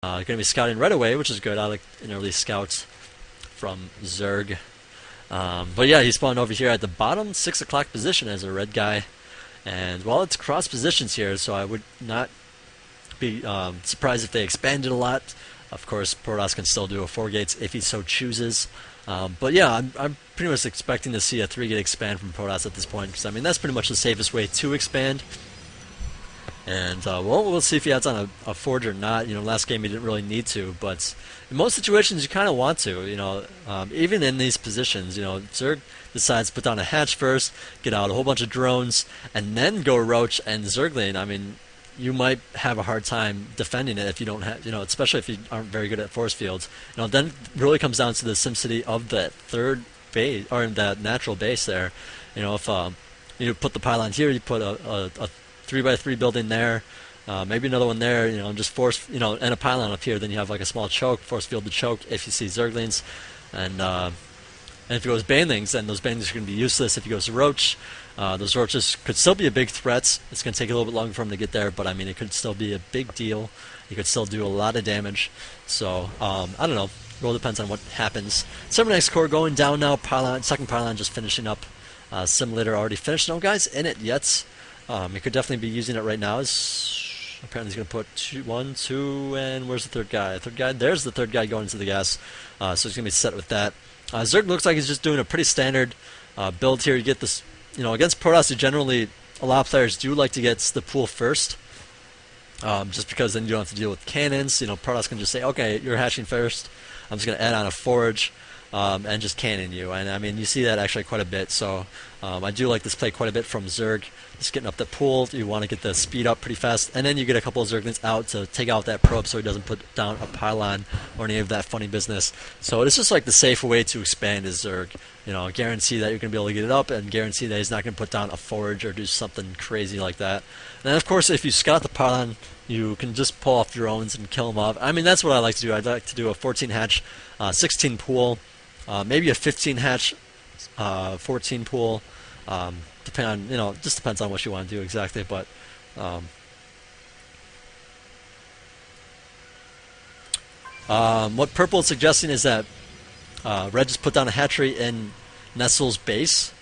Going to be scouting right away, which is good. I like an early scout from Zerg. But yeah, he spawned over here at the bottom 6 o'clock position as a red guy. And while it's cross positions here, so I would not be surprised if they expanded a lot. Of course, Protoss can still do a 4 gates if he so chooses. But yeah, I'm pretty much expecting to see a 3 gate expand from Protoss at this point, because I mean that's pretty much the safest way to expand. And we'll see if he adds on a forge or not. You know, last game he didn't really need to, but in most situations you kind of want to. You know, even in these positions, you know, Zerg decides to put down a hatch first, get out a whole bunch of drones, and then go Roach and Zergling. I mean, you might have a hard time defending it if you don't have, you know, especially if you aren't very good at force fields. You know, then it really comes down to the SimCity of that third base or that natural base there. You know, if you put the pylon here, you put a 3x3 building there, maybe another one there, you know, just force, you know, and a pylon up here, then you have like a small choke, force field to choke if you see Zerglings, and if it goes Banelings, then those Banelings are going to be useless. If he goes Roach, those Roaches could still be a big threat. It's going to take a little bit longer for him to get there, but I mean, it could still be a big deal. He could still do a lot of damage, so, I don't know, it all depends on what happens. Cybernetics core going down now, pylon, second pylon just finishing up, simulator already finished, no guys in it yet. He could definitely be using it right now. Apparently he's going to put 1, 2, and where's the third guy? There's the third guy going into the gas. So he's going to be set with that. Zerg looks like he's just doing a pretty standard build here. You get this, you know, against Protoss, generally a lot of players do like to get the pool first. Just because then you don't have to deal with cannons. You know, Protoss can just say, okay, you're hatching first. I'm just going to add on a forge. And just cannon you, and I mean you see that actually quite a bit. So I do like this play quite a bit from Zerg. Just getting up the pool, you want to get the speed up pretty fast, and then you get a couple of Zerglings out to take out that probe so he doesn't put down a pylon or any of that funny business. So it's just like the safe way to expand is Zerg. You know, guarantee that you're going to be able to get it up, and guarantee that he's not going to put down a forge or do something crazy like that. And then of course, if you scout the pylon, you can just pull off drones and kill them off. I mean, that's what I like to do. I'd like to do a 14 hatch, 16 pool. Maybe a 15 hatch, 14 pool, depending on, you know, just depends on what you want to do exactly, but what Purple is suggesting is that Red just put down a hatchery in Nestle's base,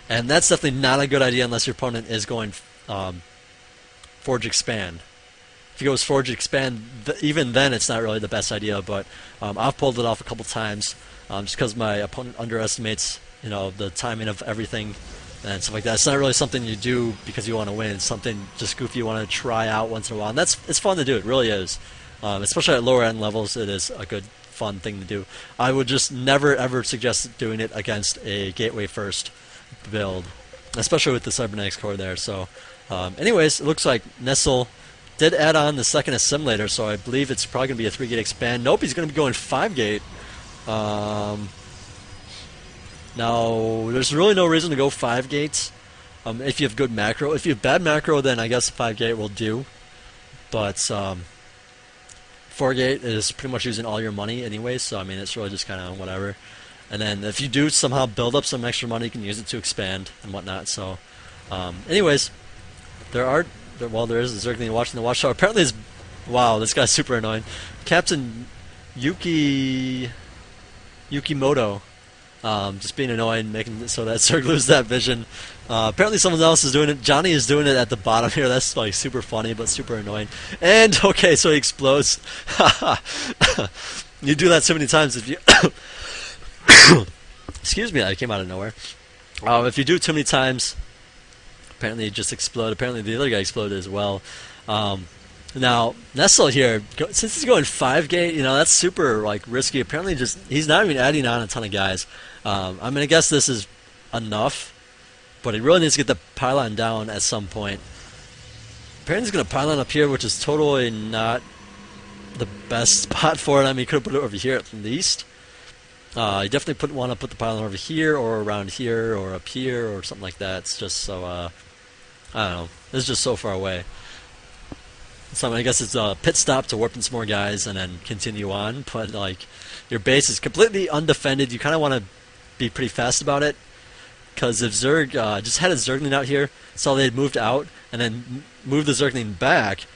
and that's definitely not a good idea unless your opponent is going Forge Expand. If he goes Forge Expand, even then it's not really the best idea, but I've pulled it off a couple times. Just because my opponent underestimates, you know, the timing of everything and stuff like that. It's not really something you do because you want to win. It's something just goofy you want to try out once in a while, and it's fun to do. It really is, especially at lower end levels. It is a good, fun thing to do. I would just never ever suggest doing it against a gateway first build, especially with the cybernetics core there. So, anyways, it looks like Nestle did add on the second assimilator, so I believe it's probably going to be a 3 gate expand. Nope, he's going to be going 5 gate. Now, there's really no reason to go 5 gates if you have good macro. If you have bad macro, then I guess 5 gate will do. But 4 gate is pretty much using all your money anyway, so I mean it's really just kind of whatever. And then if you do somehow build up some extra money, you can use it to expand and whatnot. So, anyways, there is a Zergling watching the watchtower. Apparently, wow, this guy's super annoying. Captain Yukimoto, just being annoying, making it so that Zerg loses that vision. Apparently someone else is doing it. Johnny is doing it at the bottom here. That's like super funny, but super annoying. And, okay, so he explodes. You do that so many times if you... Excuse me, that came out of nowhere. If you do it too many times, apparently you just explode. Apparently the other guy exploded as well. Now, Nestle here, since he's going 5 gate, you know, that's super, like, risky. Apparently he's not even adding on a ton of guys. I mean, I guess this is enough, but he really needs to get the pylon down at some point. Apparently he's going to pylon up here, which is totally not the best spot for it. I mean, he could have put it over here at least. You definitely want to put the pylon over here, or around here, or up here, or something like that. It's just so, I don't know. It's just so far away. So I guess it's a pit stop to warp in some more guys and then continue on. But like, your base is completely undefended. You kind of want to be pretty fast about it, because if Zerg just had a Zergling out here, saw they had moved out, and then moved the Zergling back,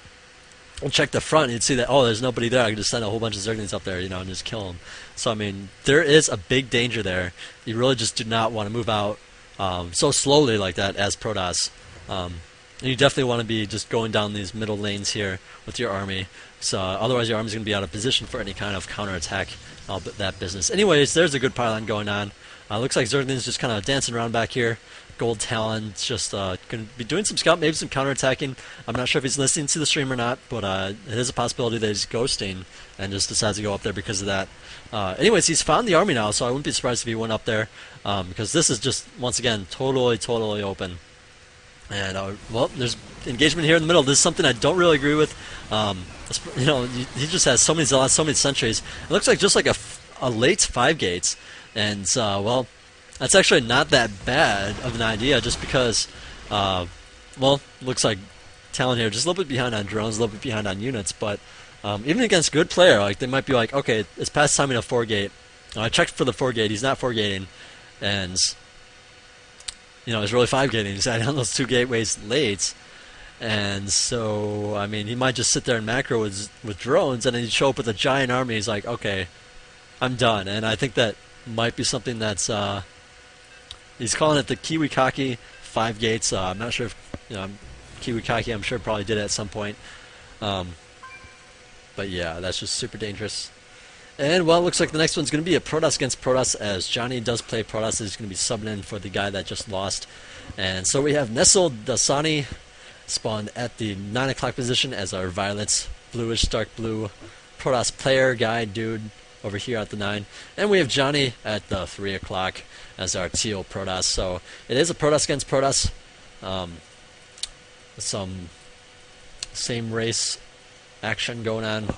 and check the front, you'd see that, oh, there's nobody there. I can just send a whole bunch of Zerglings up there, and just kill them. So, I mean, there is a big danger there. You really just do not want to move out so slowly like that as Protoss. And you definitely want to be just going down these middle lanes here with your army. So otherwise your army's going to be out of position for any kind of counterattack, all that business. Anyways, there's a good pylon going on. Looks like Zergling's just kind of dancing around back here. Gold Talon's just going to be doing some scout, maybe some counterattacking. I'm not sure if he's listening to the stream or not, but it is a possibility that he's ghosting and just decides to go up there because of that. Anyways, he's found the army now, so I wouldn't be surprised if he went up there, because this is just, once again, totally open. And, well, there's engagement here in the middle. This is something I don't really agree with. He just has so many zealots, so many sentries. It looks like just like a late 5 gates. And, well, that's actually not that bad of an idea, just because, well, looks like Talon here just a little bit behind on drones, a little bit behind on units, but even against good player, like, they might be like, okay, it's past timing a 4 gate. I checked for the 4 gate, he's not 4 gating, and he's really 5 gating. He's adding on those 2 gateways late, and so, I mean, he might just sit there and macro with drones, and then he'd show up with a giant army. He's like, okay, I'm done. And I think that might be something that's he's calling it the Kiwikaki 5 gates. I'm not sure if Kiwikaki, I'm sure, probably did it at some point. But yeah, that's just super dangerous. And, well, it looks like the next one's going to be a Protoss against Protoss, as Johnny does play Protoss. He's going to be subbing in for the guy that just lost. And so we have Nestle Dasani spawned at the 9 o'clock position as our Violets, bluish, dark blue Protoss player guy dude over here at the 9. And we have Johnny at the 3 o'clock as our teal Protoss. So it is a Protoss against Protoss. Some same race action going on.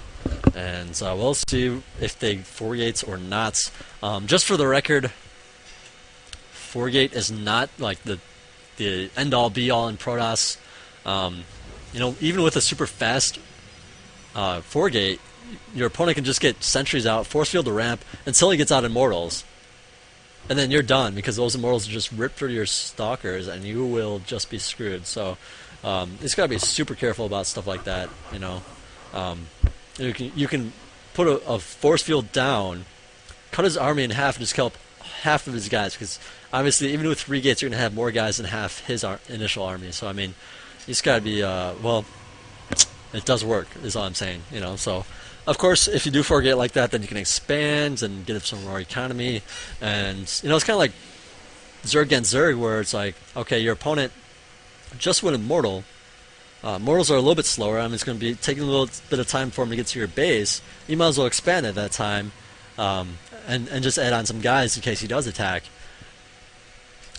And we'll see if they 4 gates or not. Just for the record, 4 gate is not like the end all be all in Protoss. Even with a super fast 4 gate, your opponent can just get sentries out, force field the ramp until he gets out Immortals, and then you're done, because those Immortals are just ripped through your stalkers, and you will just be screwed. So it's got to be super careful about stuff like that. You can put a force field down, cut his army in half, and just kill half of his guys, because obviously even with 3 gates you're going to have more guys than half his initial army. So I mean, he's got to be well, it does work is all I'm saying. So of course if you do 4 gate like that, then you can expand and get some more economy. And it's kind of like Zerg against Zerg, where it's like, okay, your opponent just went Immortal. Mortals are a little bit slower. I mean, it's going to be taking a little bit of time for them to get to your base. You might as well expand at that time, and just add on some guys in case he does attack.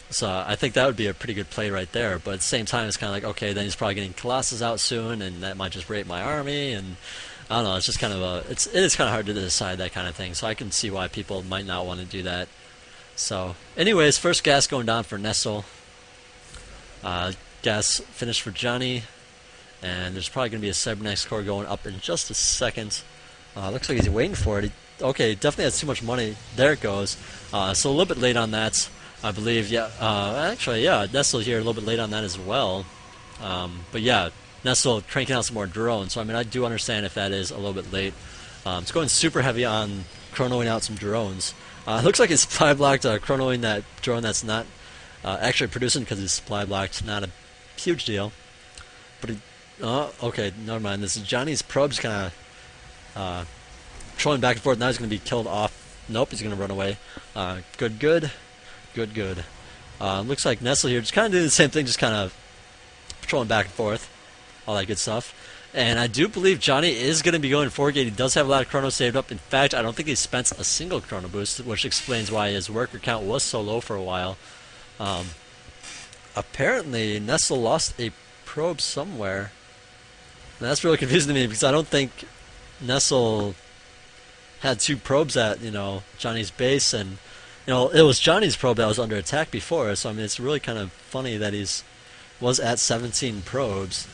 So I think that would be a pretty good play right there. But at the same time, it's kind of like, okay, then he's probably getting Colossus out soon, and that might just rape my army. And I don't know. It's just kind of it is kind of hard to decide that kind of thing. So I can see why people might not want to do that. So, anyways, first gas going down for Nestle. Gas finished for Johnny. And there's probably going to be a Cybernetics core going up in just a second. Looks like he's waiting for it. Okay, definitely has too much money. There it goes. So a little bit late on that, I believe. Yeah, actually, yeah, Nestle here a little bit late on that as well. But yeah, Nestle cranking out some more drones. So I mean, I do understand if that is a little bit late. It's going super heavy on chronoing out some drones. It looks like he's supply blocked chronoing that drone that's not actually producing, because he's supply blocked. Not a huge deal. But he... Oh, okay, never mind. This is Johnny's probes kind of trolling back and forth. Now he's going to be killed off. Nope, he's going to run away. Good. Looks like Nestle here just kind of doing the same thing, just kind of patrolling back and forth. All that good stuff. And I do believe Johnny is going to be going 4 gate. He does have a lot of chrono saved up. In fact, I don't think he spent a single chrono boost, which explains why his worker count was so low for a while. Apparently, Nestle lost a probe somewhere. And that's really confusing to me, because I don't think Nestle had 2 probes at, Johnny's base, and, it was Johnny's probe that was under attack before, so I mean, it's really kind of funny that was at 17 probes.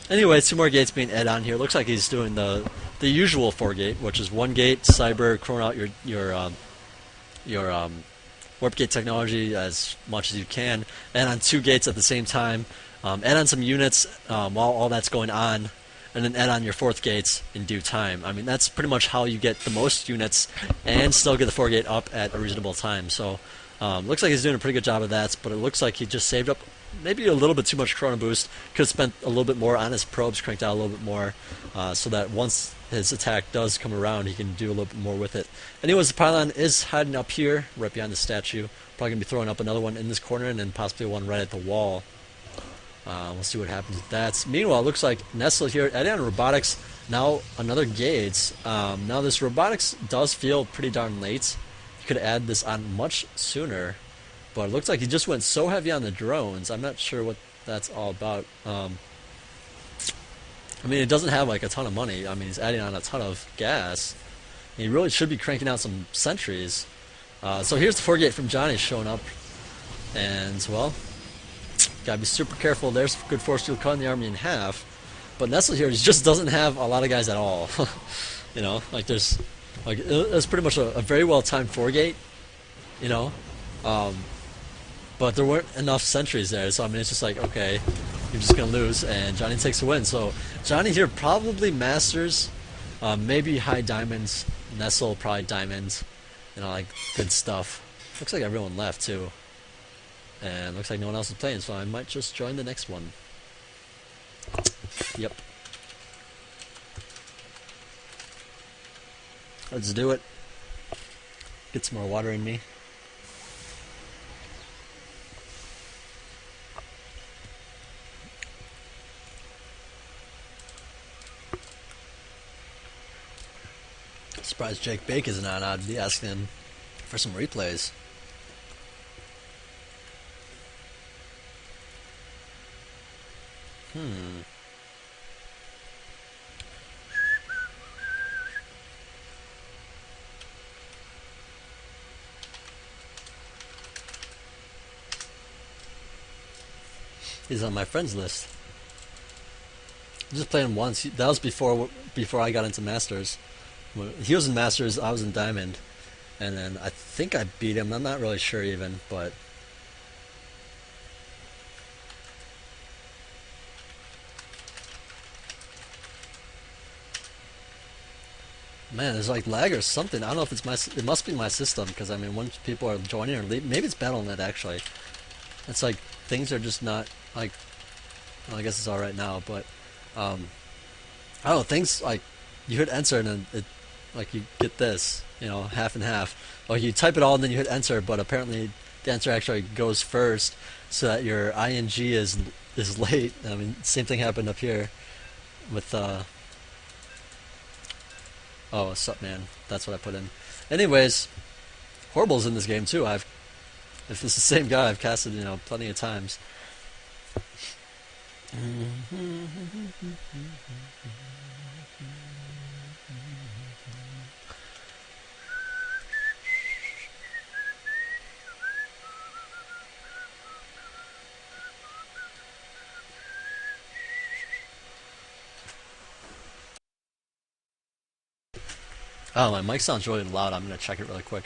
Anyway, 2 more gates being added on here. Looks like he's doing the usual 4 gate, which is 1 gate, cyber, chrono out your warp gate technology as much as you can, and on 2 gates at the same time. Add on some units while all that's going on, and then add on your 4th gates in due time. I mean, that's pretty much how you get the most units and still get the 4 gate up at a reasonable time. So, looks like he's doing a pretty good job of that, but it looks like he just saved up maybe a little bit too much chrono boost. Could have spent a little bit more on his probes, cranked out a little bit more, so that once his attack does come around, he can do a little bit more with it. Anyways, the pylon is hiding up here, right behind the statue. Probably going to be throwing up another one in this corner, and then possibly one right at the wall. We'll see what happens with that. Meanwhile, it looks like Nestle here, adding on robotics, now another gauge. Now this robotics does feel pretty darn late. You could add this on much sooner, but it looks like he just went so heavy on the drones. I'm not sure what that's all about. I mean, it doesn't have like a ton of money. I mean, he's adding on a ton of gas. He really should be cranking out some sentries. So here's the 4 gate from Johnny showing up. And, well, gotta be super careful. There's good force field cutting the army in half. But Nestle here, he just doesn't have a lot of guys at all. You know, like there's, like, it's pretty much a very well timed 4 gate, you know. But there weren't enough sentries there. So, I mean, it's just like, okay, you're just gonna lose, and Johnny takes a win. So Johnny here probably masters, maybe high diamonds, Nestle probably diamonds, you know, like good stuff. Looks like everyone left too, and looks like no one else is playing. So I might just join the next one. Yep. Let's do it. Get some more water in me. Surprised Jake Bake isn't on. I'd be asking him for some replays. He's on my friends list. I just played him once. That was before I got into Masters. He was in Masters, I was in Diamond, and then I think I beat him. I'm not really sure even, but man, there's like lag or something. I don't know if it's my. It must be my system, because I mean, once people are joining or leaving, maybe it's Battle.net actually. It's like things are just not like. Well, I guess it's all right now, but I don't know. Things like you hit enter and then it. Like you get this, you know, half and half. Or you type it all and then you hit enter, but apparently the enter actually goes first, so that your ing is late. I mean, same thing happened up here with oh, what's up, man? That's what I put in. Anyways, Horrible's in this game too. If it's the same guy, I've casted, you know, plenty of times. Oh, my mic sounds really loud. I'm going to check it really quick.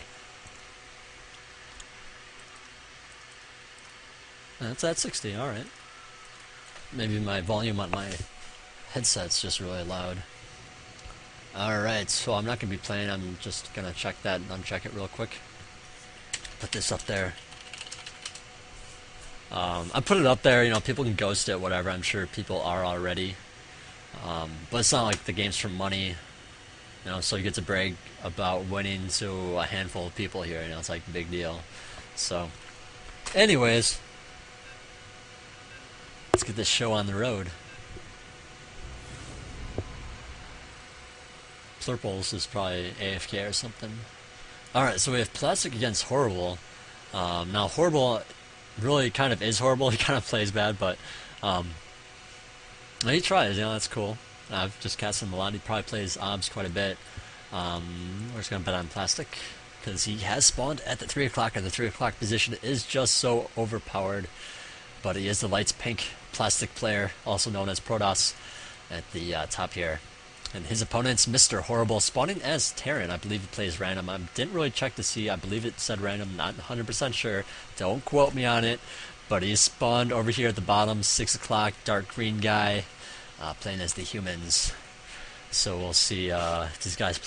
That's at 60, alright. Maybe my volume on my headset's just really loud. Alright, so I'm not going to be playing. I'm just going to check that and uncheck it real quick. Put this up there. I put it up there, you know, people can ghost it, whatever. I'm sure people are already. But it's not like the game's for money. You know, so you get to brag about winning to a handful of people here. You know, it's like a big deal. So, anyways, let's get this show on the road. Plurples is probably AFK or something. Alright, so we have Plastic against Horrible. Now, Horrible really kind of is horrible. He kind of plays bad, but he tries, you know, that's cool. I've just cast him a lot. He probably plays Obs quite a bit. We're just going to bet on Plastic, because he has spawned at the 3 o'clock, and the 3 o'clock position is just so overpowered. But he is the Lights Pink Plastic player, also known as Protoss, at the top here. And his opponent's Mr. Horrible, spawning as Terran. I believe he plays random. I didn't really check to see. I believe it said random, not 100% sure. Don't quote me on it. But he's spawned over here at the bottom, 6 o'clock, dark green guy. playing as the humans. So we'll see these guys play